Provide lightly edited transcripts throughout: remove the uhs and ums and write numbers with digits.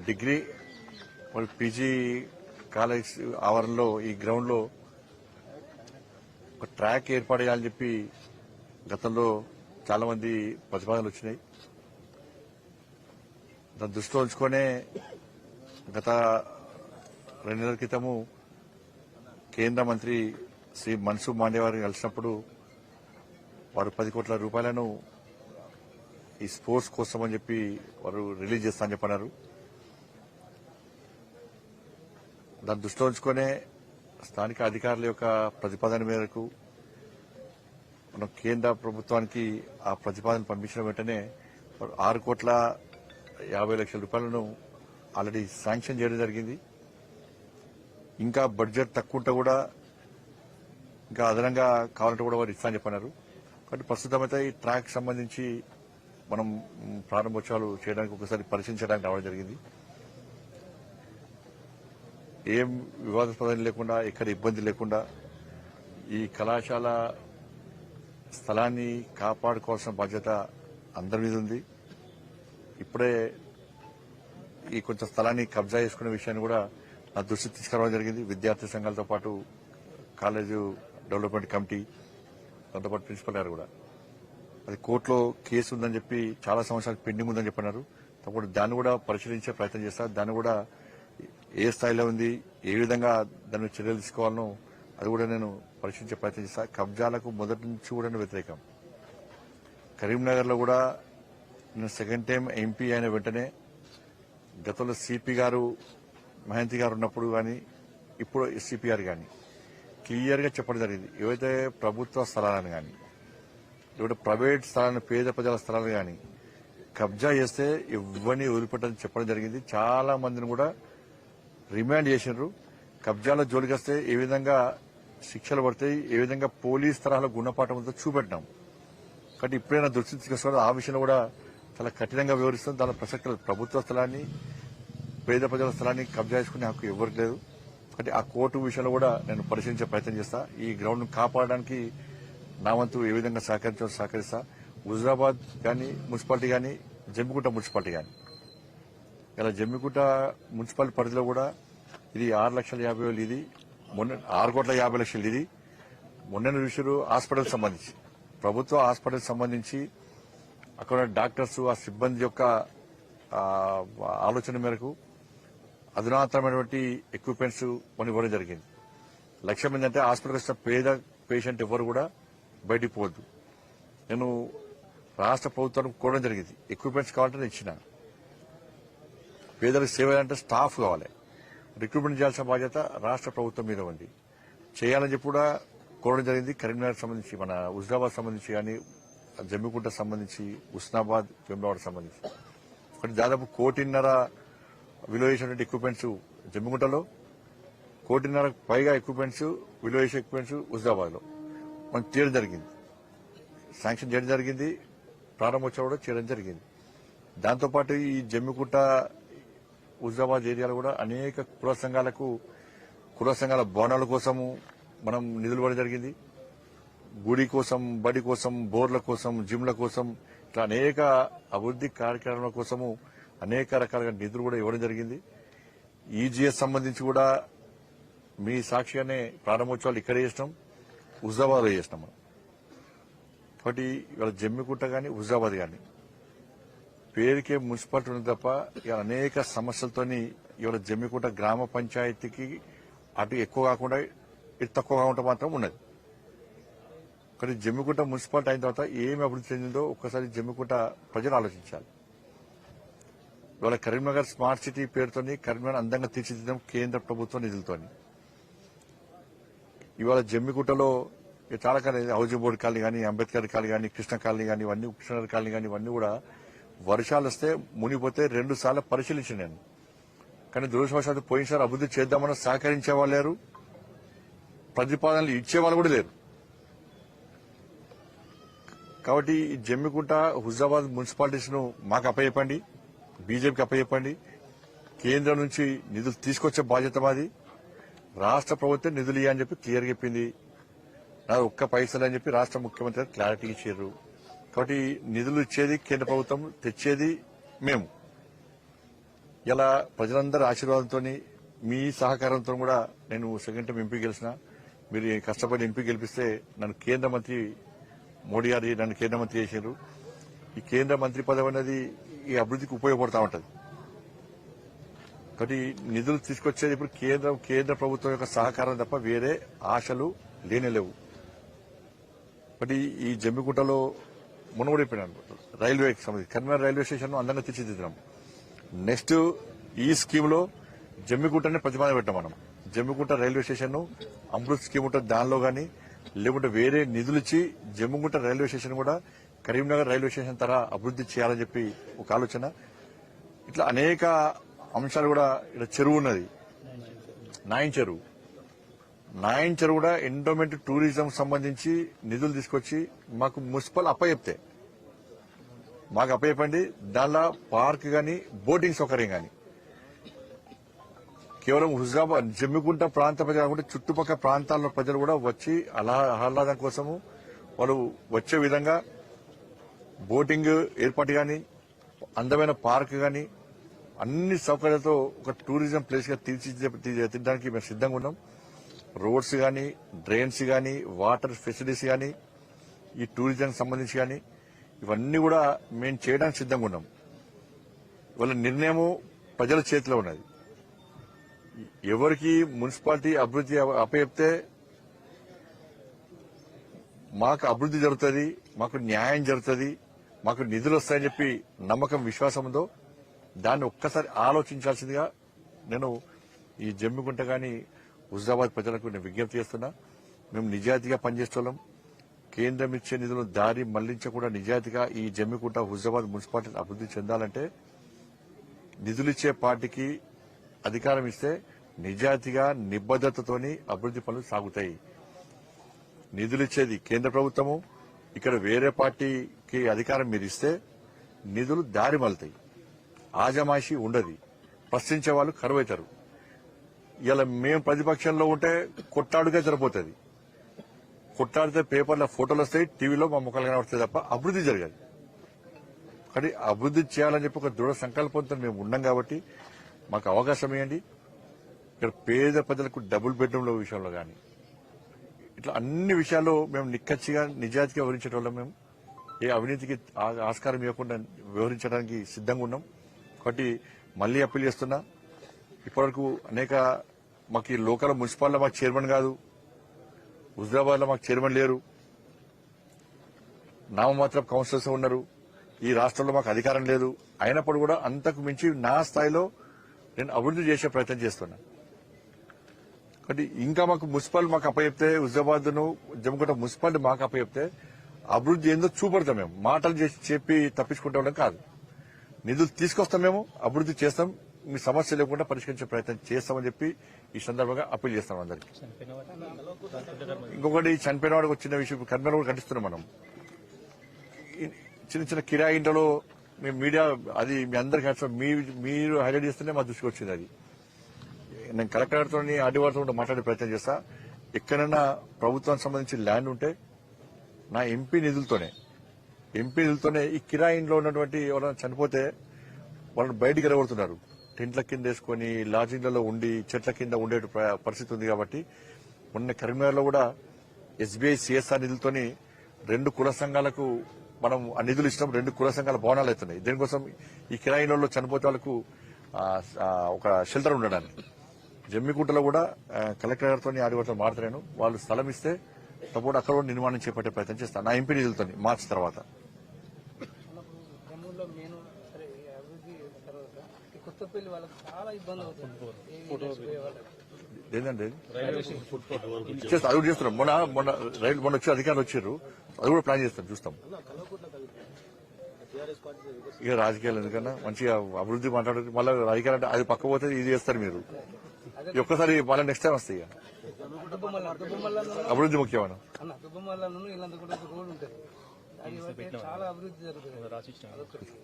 Degree మరి PG college ఆవరణలో ఈ గ్రౌండ్ లో ఒక ట్రాక్ ఏర్పాటు చేయాలని చెప్పి గతంలో చాలా మంది ప్రతిపాదనలు వచ్చినాయి. దాన్ని దృష్టిలో ఉంచుకునే గత 2 నెలల క్రితము కేంద్ర మంత్రి శ్రీ మన్సుఖ్ మాండవ్య గారిని కలిసినప్పుడు వారు 10 కోట్ల రూపాయలను ఈ స్పోర్ట్స్ కోసం అని చెప్పి వారు రిలీజ్ చేస్తా అని చెప్పన్నారు. దాన్ని దృష్టిలో ఉంచుకునే స్థానిక అధికారుల యొక్క ప్రతిపాదన మేరకు మనం కేంద్ర ప్రభుత్వానికి ఆ ప్రతిపాదన పంపించిన వెంటనే 6,50,00,000 రూపాయలను ఆల్రెడీ శాంక్షన్ చేయడం జరిగింది. ఇంకా బడ్జెట్ తక్కువ ఉంటే కూడా ఇంకా అదనంగా కావాలంటే కూడా వారు ఇస్తా అని చెప్పన్నారు. కాబట్టి ప్రస్తుతం అయితే ఈ ట్రాక్ సంబంధించి మనం ప్రారంభోత్సవాలు చేయడానికి ఒకసారి పరిశీలించడానికి రావడం జరిగింది. ఏం వివాదాస్పదం లేకుండా, ఎక్కడ ఇబ్బంది లేకుండా ఈ కళాశాల స్థలాన్ని కాపాడుకోవాల్సిన బాధ్యత అందరి మీద ఉంది. ఇప్పుడే ఈ కొంచెం స్థలాన్ని కబ్జా చేసుకునే విషయాన్ని కూడా నా దృష్టికి తీసుకురావడం జరిగింది. విద్యార్థి సంఘాలతో పాటు కాలేజు డెవలప్మెంట్ కమిటీ, దాంతో పాటు ప్రిన్సిపల్ గారు కూడా అది కోర్టులో కేసు ఉందని చెప్పి చాలా సంవత్సరాలు పెండింగ్ ఉందని చెప్పన్నారు. తప్పకుండా దాన్ని కూడా పరిశీలించే ప్రయత్నం చేస్తారు. దాన్ని కూడా ఏ స్థాయిలో ఉంది, ఏ విధంగా దాని చర్యలు తీసుకోవాలనో అది కూడా నేను పరిశీలించే ప్రయత్నం చేస్తా. కబ్జాలకు మొదటి నుంచి కూడా వ్యతిరేకం. కరీంనగర్ లో కూడా నేను సెకండ్ టైం ఎంపీ అయిన వెంటనే గతంలో సిపి గారు మహంతి గారు ఉన్నప్పుడు కానీ ఇప్పుడు ఎస్సీపీ గారు కానీ క్లియర్ గా చెప్పడం జరిగింది. ఏవైతే ప్రభుత్వ స్థలాలను కానీ లేకపోతే ప్రైవేట్ స్థలాలను, పేద ప్రజల స్థలాలను కానీ కబ్జా చేస్తే ఇవ్వని వదిలిపెట్టని చెప్పడం జరిగింది. చాలా మందిని కూడా రిమాండ్ చేసినారు. కబ్జాల జోలికి వస్తే ఏ విధంగా శిక్షలు పడతాయి, ఏ విధంగా పోలీస్ తరహాలో గుణపాఠంతో చూపెట్టినాం. కాబట్టి ఇప్పుడైనా దృష్టి తీసుకొస్తారు. ఆ విషయంలో కూడా చాలా కఠినంగా వివరిస్తుంది. దాని ప్రసక్తి లేదు. ప్రభుత్వ స్థలాన్ని, పేద ప్రజల స్థలాన్ని కబ్జా చేసుకునే హక్కు ఎవరికి లేదు. కాబట్టి ఆ కోర్టు విషయంలో కూడా నేను పరిశీలించే ప్రయత్నం చేస్తా. ఈ గ్రౌండ్ ను కాపాడడానికి నా వంతు ఏ విధంగా సహకరిస్తా. హుజరాబాద్ కానీ మున్సిపాలిటీ కానీ, జమ్మికుంట మున్సిపాలిటీ కానీ, ఇలా జమ్మికుంట మున్సిపాలిటీ పరిధిలో కూడా ఇది 6,50,000 ఇది, మొన్న 6,50,00,000 ఇది. మొన్న విషయం హాస్పిటల్ సంబంధించి, ప్రభుత్వ హాస్పిటల్ సంబంధించి అక్కడ డాక్టర్స్, ఆ సిబ్బంది యొక్క ఆలోచన మేరకు అధునాతనమైనటువంటి ఎక్విప్మెంట్స్ కొన్ని ఇవ్వడం జరిగింది. లక్ష్యం ఏంటంటే హాస్పిటల్కి వచ్చిన పేద పేషెంట్ ఎవరు కూడా బయటికి పోవద్దు. నేను రాష్ట్ర ప్రభుత్వానికి కోరడం జరిగింది. ఎక్విప్మెంట్స్ కావాలంటే నేను ఇచ్చిన. పేదలకు సేవ అంటే స్టాఫ్ కావాలి. రిక్రూట్మెంట్ చేయాల్సిన బాధ్యత రాష్ట్ర ప్రభుత్వం మీద ఉంది. చేయాలని చెప్పి కూడా కోరడం జరిగింది. కరీంనగర్ సంబంధించి, మన హుజరాబాద్ సంబంధించి కానీ, జమ్మికుంట సంబంధించి, హుస్నాబాద్, వేములవాడ సంబంధించి ఒకటి దాదాపు 1,50,00,000 విలువ చేసినటువంటి ఎక్విప్మెంట్స్ జమ్మికుంటలో, 1,50,00,000 పైగా ఎక్విప్మెంట్స్, విలువ చేసే ఎక్విప్మెంట్స్ హుజరాబాద్ లో మనకు తీయడం జరిగింది. శాంక్షన్ చేయడం జరిగింది. ప్రారంభోత్సవం కూడా చేయడం జరిగింది. దాంతోపాటు ఈ జమ్మికుంట, హుజరాబాద్ ఏరియాలో కూడా అనేక కుల సంఘాల భవనాల కోసము మనం నిధులు ఇవ్వడం జరిగింది. గుడి కోసం, బడి కోసం, బోర్ల కోసం, జిమ్ల కోసం, ఇట్లా అనేక అభివృద్ది కార్యక్రమాల కోసము అనేక రకాలుగా నిధులు కూడా ఇవ్వడం జరిగింది. ఈజీఎస్ సంబంధించి కూడా మీ సాక్షిగానే ప్రారంభోత్సవాలు ఇక్కడే చేసినాం, హుజరాబాద్ లో చేసినాం మనం. కాబట్టి ఇవాళ జమ్మికుంట కానీ, హుజరాబాద్ కానీ పేరుకే మున్సిపాలిటీ ఉంది తప్ప ఇవాళ అనేక సమస్యలతోని ఇవాళ జమ్మికుంట గ్రామ పంచాయతీకి అటు ఎక్కువ కాకుండా ఇటు తక్కువ కాకుండా మాత్రం ఉన్నది. కానీ జమ్మికుంట మున్సిపాలిటీ అయిన తర్వాత ఏమి అభివృద్ధి చెందిందో ఒక్కసారి జమ్మికుంట ప్రజలు ఆలోచించాలి. ఇవాళ కరీంనగర్ స్మార్ట్ సిటీ పేరుతోని కరీంనగర్ అందంగా తీర్చిదిద్దాం కేంద్ర ప్రభుత్వ నిధులతోని. ఇవాళ జమ్మికుంటలో చాలా కాలనీ, హౌసింగ్ బోర్డు కాలనీ కానీ, అంబేద్కర్ కాలనీ కానీ, కృష్ణ కాలనీ కానీ, ఇవన్నీ కృష్ణనగర్ కాలనీ కానీ ఇవన్నీ కూడా వర్షాలు వస్తే మునిగిపోతే 2 సార్లు పరిశీలించాను నేను. కానీ దురదృష్టవశాత్తు పోయినసారి అభివృద్ధి చేద్దామని సహకరించే వాళ్ళు లేరు, ప్రతిపాదనలు ఇచ్చేవాళ్ళు కూడా లేరు. కాబట్టి ఈ జమ్మికుంట, హుజరాబాద్ మున్సిపాలిటీస్ ను మాకు అప్పచెప్పండి, బీజేపీకి అప్పచెప్పండి. కేంద్రం నుంచి నిధులు తీసుకొచ్చే బాధ్యత మాది. రాష్ట్ర ప్రభుత్వం నిధులు ఇవ్వని చెప్పి క్లియర్ చెప్పింది. నా ఒక్క పైసలు అని చెప్పి రాష్ట్ర ముఖ్యమంత్రి క్లారిటీ ఇచ్చారు. కాబట్టి నిధులు ఇచ్చేది కేంద్ర ప్రభుత్వం, తెచ్చేది మేము. ఇలా ప్రజలందరి ఆశీర్వాదంతో మీ సహకారంతో కూడా నేను సెకండ్ టైం ఎంపీ గెలిచిన. మీరు కష్టపడి ఎంపీ గెలిపిస్తే నన్ను కేంద్ర మంత్రి మోడీ గారు నన్ను కేంద్ర మంత్రి చేశారు. ఈ కేంద్ర మంత్రి పదవి అనేది ఈ అభివృద్ధికి ఉపయోగపడతా ఉంటది. కాబట్టి నిధులు తీసుకొచ్చేది ఇప్పుడు కేంద్ర ప్రభుత్వం యొక్క సహకారం తప్ప వేరే ఆశలు లేనేలేవు. కాబట్టి ఈ జమ్మిగుంటలో మునగడిపోయినాను రైల్వేకి సంబంధించి కన్వీనర్ రైల్వే స్టేషన్ అందంగా తీర్చిదిద్దాం. నెక్స్ట్ ఈ స్కీమ్ లో జమ్మిగుంటనే ప్రతిపాదన పెట్టాం మనం. Jammikunta railway station Amrit scheme ఉంటుంది దానిలో గానీ లేకుంటే వేరే నిధులు ఇచ్చి జమ్మిగుంట రైల్వే స్టేషన్ కూడా కరీంనగర్ రైల్వే స్టేషన్ తర అభివృద్ధి చేయాలని చెప్పి ఒక ఆలోచన. ఇట్లా అనేక అంశాలు కూడా ఇక్కడ చెరువు ఉన్నది, నాయన్ చెరువు కూడా ఎండోమెంట్ టూరిజం సంబంధించి నిధులు తీసుకొచ్చి మాకు మున్సిపల్ అప్పచెప్తే మాకు అప్పచెప్పండి. దానిలో పార్క్ గాని బోటింగ్ సౌకర్యం గాని కేవలం హుజరాబాద్ జమ్మిగుంట ప్రాంత ప్రజలు కాకుండా చుట్టుపక్కల ప్రాంతాల్లో ప్రజలు కూడా వచ్చి ఆహ్లాదం కోసము వాళ్ళు వచ్చే విధంగా బోటింగ్ ఏర్పాటు గాని అందమైన పార్క్ గాని అన్ని సౌకర్యాలతో ఒక టూరిజం ప్లేస్ గా తీర్చిదిద్దడానికి మేము సిద్దంగా ఉన్నాం. రోడ్స్ గాని డ్రైన్స్ గాని వాటర్ ఫెసిలిటీస్ గాని ఈ టూరిజం సంబంధించి గాని ఇవన్నీ కూడా మేము చేయడానికి సిద్దంగా ఉన్నాం. వాళ్ళ నిర్ణయం ప్రజల చేతిలో ఉన్నది. ఎవరికి మున్సిపాలిటీ అభివృద్ధి అప్పచెప్తే మాకు అభివృద్ధి జరుగుతుంది, మాకు న్యాయం జరుగుతుంది, మాకు నిధులు వస్తాయని చెప్పి నమ్మకం విశ్వాసం ఉందో దాన్ని ఒక్కసారి ఆలోచించాల్సిందిగా నేను ఈ జమ్మిగుంట గాని హుజరాబాద్ ప్రజలకు నేను విజ్ఞప్తి చేస్తున్నా. మేము నిజాయితీగా పనిచేస్తున్నాం. కేంద్రం ఇచ్చే నిధులు దారి మళ్లించకుండా నిజాయితీగా ఈ జమ్మిగుంట హుజరాబాద్ మున్సిపాలిటీ అభివృద్ధి చెందాలంటే నిధులిచ్చే పార్టీకి అధికారం ఇస్తే నిజాయితీగా నిబద్దతతోని అభివృద్ధి పనులు సాగుతాయి. నిధులిచ్చేది కేంద్ర ప్రభుత్వము, ఇక్కడ వేరే పార్టీకి అధికారం మీరు ఇస్తే నిధులు దారి మళ్తాయి, ఆజమాయిషీ ఉండదు, ప్రశ్నించే వాళ్ళు కరువైతారు. ఇలా మేము ప్రతిపక్షంలో ఉంటే కొట్టాడుగా సరిపోతుంది. కొట్టాడితే పేపర్లో ఫోటోలు వస్తాయి, టీవీలో మా ముఖాలు కనబడతాయి తప్ప అభివృద్ధి జరగదు. కానీ అభివృద్ధి చేయాలని చెప్పి ఒక దృఢ సంకల్పంతో మేము ఉన్నాం కాబట్టి మాకు అవకాశం ఇవ్వండి. ఇక్కడ పేద ప్రజలకు డబుల్ బెడ్రూమ్ల విషయంలో కానీ ఇట్లా అన్ని విషయాల్లో మేము నిక్కచ్చిగా నిజాయితీగా వివరించేటోళ్ళం. మేము ఏ అవినీతికి ఆస్కారం ఇవ్వకుండా వివరించడానికి సిద్దంగా ఉన్నాం. కాబట్టి మళ్లీ అప్పీల్ చేస్తున్నా. ఇప్పటివరకు అనేక మాకు ఈ లోకల్ మున్సిపాల్లో మాకు చైర్మన్ కాదు, హుజరాబాద్ లో మాకు చైర్మన్ లేరు, నామమాత్రం కౌన్సిలర్స్ ఉన్నారు. ఈ రాష్ట్రంలో మాకు అధికారం లేదు. అయినప్పుడు కూడా అంతకు మించి నా స్థాయిలో నేను అభివృద్ధి చేసే ప్రయత్నం చేస్తున్నా. కాబట్టి ఇంకా మాకు మున్సిపల్ మాకు అప్పచెప్తే హుజరాబాద్ ను జమ్మిగుంట మున్సిపాలిటీ మాకు అప్పచెప్తే అభివృద్ధి ఏందో చూపడతాం. మేము మాటలు చేసి చెప్పి తప్పించుకుంటే కాదు, నిధులు తీసుకొస్తాం, మేము అభివృద్ధి చేస్తాం, మీ సమస్య లేకుండా పరిష్కరించే ప్రయత్నం చేస్తామని చెప్పి ఈ సందర్భంగా అప్పీల్ చేస్తాం అందరికి. ఇంకొకటి చనిపోయిన వాడికి వచ్చిన విషయం కన్వీనర్ కూడా ఖండిస్తున్నాం. మనం చిన్న చిన్న కిరాయి ఇంట్లో మేము మీడియా అది మీ అందరికీ మీరు హైలైట్ చేస్తేనే మా దృష్టికి వచ్చింది. అది నేను కలెక్టర్తో ఆర్డీఓతో కూడా మాట్లాడే ప్రయత్నం చేస్తా. ఎక్కడైనా ప్రభుత్వానికి సంబంధించి ల్యాండ్ ఉంటే నా ఎంపీ నిధులతోనే ఈ కిరాయి ఇంట్లో ఉన్నటువంటి ఎవరైనా చనిపోతే వాళ్ళని బయటికి ఎరగొడుతున్నారు. టెంట్ల కింద వేసుకుని లాడ్జింగ్లలో ఉండి చెట్ల కింద ఉండే పరిస్థితి ఉంది. కాబట్టి మొన్న కరీంనగర్ లో కూడా ఎస్బీఐ సిఎస్ఆర్ నిధులతోని 2 కుల సంఘాలకు మనం ఆ నిధులు ఇష్టం, 2 కుల సంఘాల భవనాలు అవుతున్నాయి. దీనికోసం ఈ కిరాయిలలో చనిపోతే వాళ్ళకు ఒక షెల్టర్ ఉండడానికి. జమ్మిగుంటలో కూడా కలెక్టర్ గారితో ఆడితో మాట్లాడాను. వాళ్ళు స్థలం ఇస్తే తప్పకుండా అక్కడ కూడా నిర్మాణం చేపట్టే ప్రయత్నం చేస్తాను నా ఎంపీ నిధులతో మార్చి తర్వాత. ఏంటంటే చేస్తాం, అది కూడా చేస్తున్నాం. మొన్న వచ్చి అధికారులు వచ్చారు, అది కూడా ప్లాన్ చేస్తాం, చూస్తాం. ఇక రాజకీయాలు ఎందుకన్నా మంచిగా అభివృద్ధి మాట్లాడారు. మళ్ళీ రాజకీయాలు అంటే అది పక్క పోతే ఇది చేస్తారు మీరు. ఒక్కసారి మళ్ళీ నెక్స్ట్ టైం వస్తాయి. ఇక అభివృద్ధి ముఖ్యమైన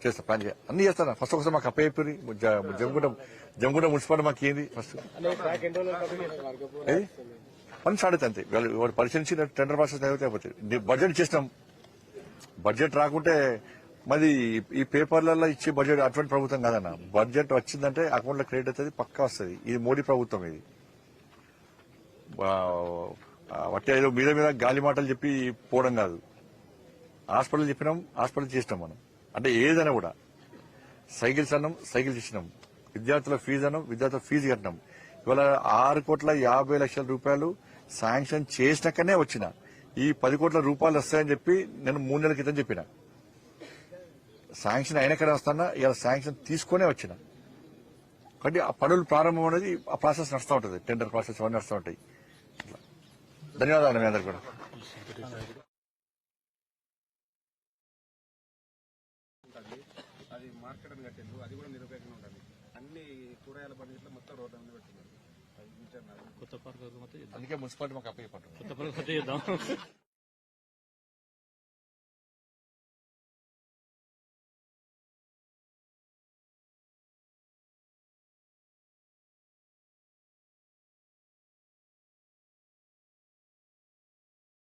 చేస్తా, ప్లాన్ చేయాలి, అన్ని చేస్తాను. ఫస్ట్ ఒకసారి మాకు అప్పయ్యి జమ్మిగుంట మున్సిపాలిటీ మాకు ఏంది ఫస్ట్ పని స్టార్ట్ అయితే అంతే. వాళ్ళు పరిశీలించి టెండర్ ప్రాసెస్ అయిపోతుంది. బడ్జెట్ చేసినాం, బడ్జెట్ రాకుంటే మరి ఈ పేపర్లలో ఇచ్చే బడ్జెట్ అటువంటి ప్రభుత్వం కాదన్న. బడ్జెట్ వచ్చిందంటే అకౌంట్లో క్రెడిట్ అవుతుంది, పక్కా వస్తుంది. ఇది మోడీ ప్రభుత్వం. ఇది వట్టి ఏదో మీద మీద గాలి మాటలు చెప్పి పోవడం కాదు. హాస్పిటల్ చెప్పినాం, హాస్పిటల్ చేసినాం మనం. అంటే ఏదైనా కూడా సైకిల్స్ అన్నాం, సైకిల్స్ ఇచ్చినాం. విద్యార్థుల ఫీజు అన్నాం, విద్యార్థుల ఫీజు కట్టినాం. ఇవాళ 6,50,00,000 శాంక్షన్ చేసినాకనే వచ్చిన. ఈ 10 కోట్ల రూపాయలు వస్తాయని చెప్పి నేను 3 నెలల క్రితం చెప్పిన. శాంక్షన్ అయినాకనే వస్తానా, ఇలా శాంక్షన్ తీసుకునే వచ్చిన. కాబట్టి ఆ పనులు ప్రారంభం అనేది ఆ ప్రాసెస్ నడుస్తూ ఉంటుంది. టెండర్ ప్రాసెస్ అవన్నీ నడుస్తూ ఉంటాయి. ధన్యవాదాలు మీ అందరికి కూడా. అది మార్కెట్ అని కట్టిండు, అది కూడా నిరుపయోగంగా ఉంటుంది. అన్ని కూరగాయల బండిలో మొత్తం రోడ్డు మీద పెట్టింది. కొత్త పార్క్ అందుకే మున్సిపాలిటీ మాకు అప్పయ్యపట్టు. కొత్త పార్క్ చేద్దాం.